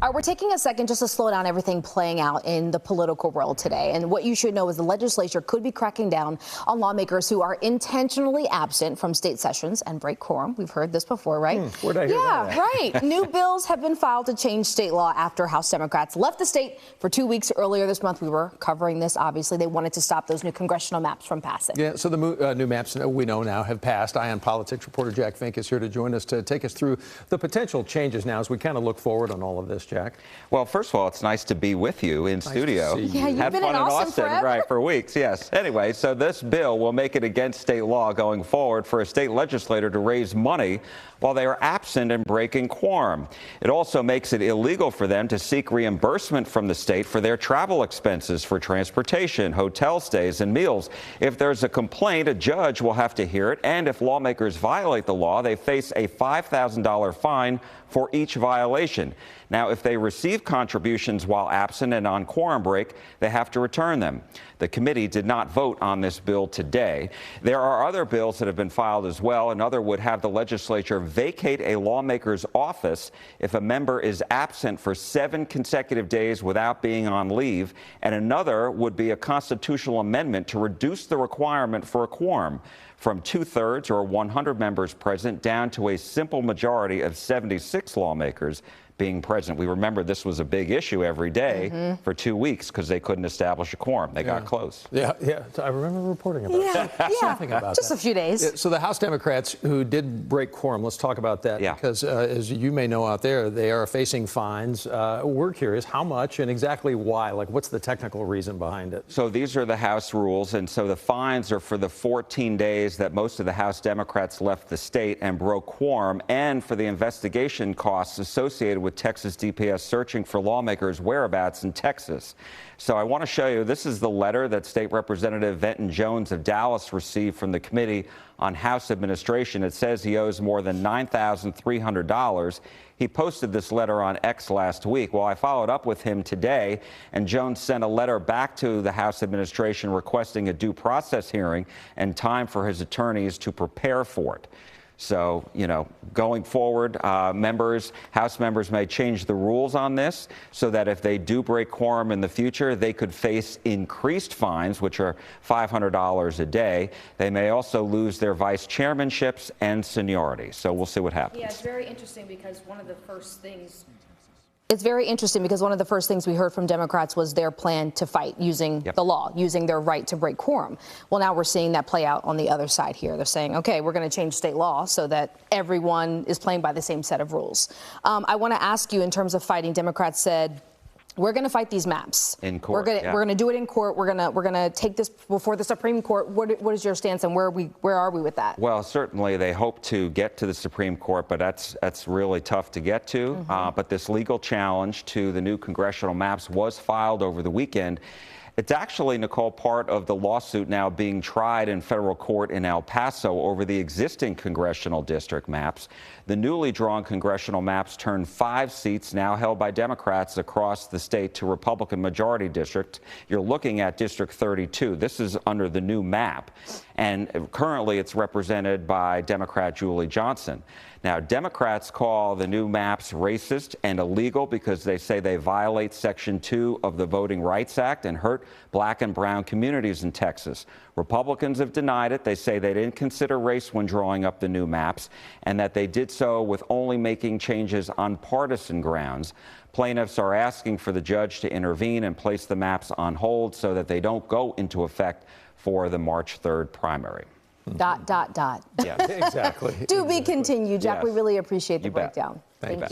All right, we're taking a second just to slow down everything playing out in the political world today. And what you should know is the legislature could be cracking down on lawmakers who are intentionally absent from state sessions and break quorum. We've heard this before, right? Where'd I hear that? Right. New bills have been filed to change state law after House Democrats left the state for 2 weeks earlier this month. We were covering this. Obviously, they wanted to stop those new congressional maps from passing. Yeah, so the new maps we know now have passed. Ion Politics reporter Jack Fink is here to join us to take us through the potential changes now as we kind of look forward on all of this, Jack. Well, first of all, it's nice to be with you in studio. Yeah, you've been in Austin, right, for weeks, yes. Anyway, so this bill will make it against state law going forward for a state legislator to raise money while they are absent and breaking quorum. It also makes it illegal for them to seek reimbursement from the state for their travel expenses for transportation, hotel stays, and meals. If there's a complaint, a judge will have to hear it, and if lawmakers violate the law, they face a $5,000 fine for each violation. Now, if they receive contributions while absent and on quorum break, they have to return them. The committee did not vote on this bill today. There are other bills that have been filed as well. Another would have the legislature vacate a lawmaker's office if a member is absent for 7 consecutive days without being on leave. And another would be a constitutional amendment to reduce the requirement for a quorum from 2/3 or 100 members present down to a simple majority of 76 lawmakers being present. We remember this was a big issue every day for 2 weeks because they couldn't establish a quorum. They got close. Yeah. I remember reporting about something about just that. A few days. So the House Democrats who did break quorum, let's talk about that because as you may know out there, they are facing fines. We're curious how much and exactly why. Like, what's the technical reason behind it? So these are the House rules, and so the fines are for the 14 days that most of the House Democrats left the state and broke quorum, and for the investigation costs associated with Texas DPS searching for lawmakers' whereabouts in Texas. So I want to show you, this is the letter that State Representative Venton Jones of Dallas received from the Committee on House Administration. It says he owes more than $9,300. He posted this letter on X last week. Well, I followed up with him today, and Jones sent a letter back to the House administration requesting a due process hearing and time for his attorneys to prepare for it. So, you know, going forward, House members may change the rules on this so that if they do break quorum in the future, they could face increased fines, which are $500 a day. They may also lose their vice chairmanships and seniority. So we'll see what happens. Yeah, it's very interesting because one of the first things we heard from Democrats was their plan to fight using the law, using their right to break quorum. Well, now we're seeing that play out on the other side here. They're saying, OK, we're going to change state law so that everyone is playing by the same set of rules. I want to ask you, in terms of fighting, Democrats said, we're going to fight these maps in court. We're going to do it in court. We're going to take this before the Supreme Court. What is your stance, and where are we with that? Well, certainly they hope to get to the Supreme Court, but that's really tough to get to. But this legal challenge to the new congressional maps was filed over the weekend. It's actually, Nicole, part of the lawsuit now being tried in federal court in El Paso over the existing congressional district maps. The newly drawn congressional maps turn 5 seats now held by Democrats across the state to Republican majority district. You're looking at District 32. This is under the new map, and currently it's represented by Democrat Julie Johnson. Now, Democrats call the new maps racist and illegal because they say they violate Section 2 of the Voting Rights Act and hurt black and brown communities in Texas. Republicans have denied it. They say they didn't consider race when drawing up the new maps and that they did so with only making changes on partisan grounds. Plaintiffs are asking for the judge to intervene and place the maps on hold so that they don't go into effect for the March 3rd primary. ... Yeah, exactly. To be continued, Jack. We really appreciate the breakdown. Thank you.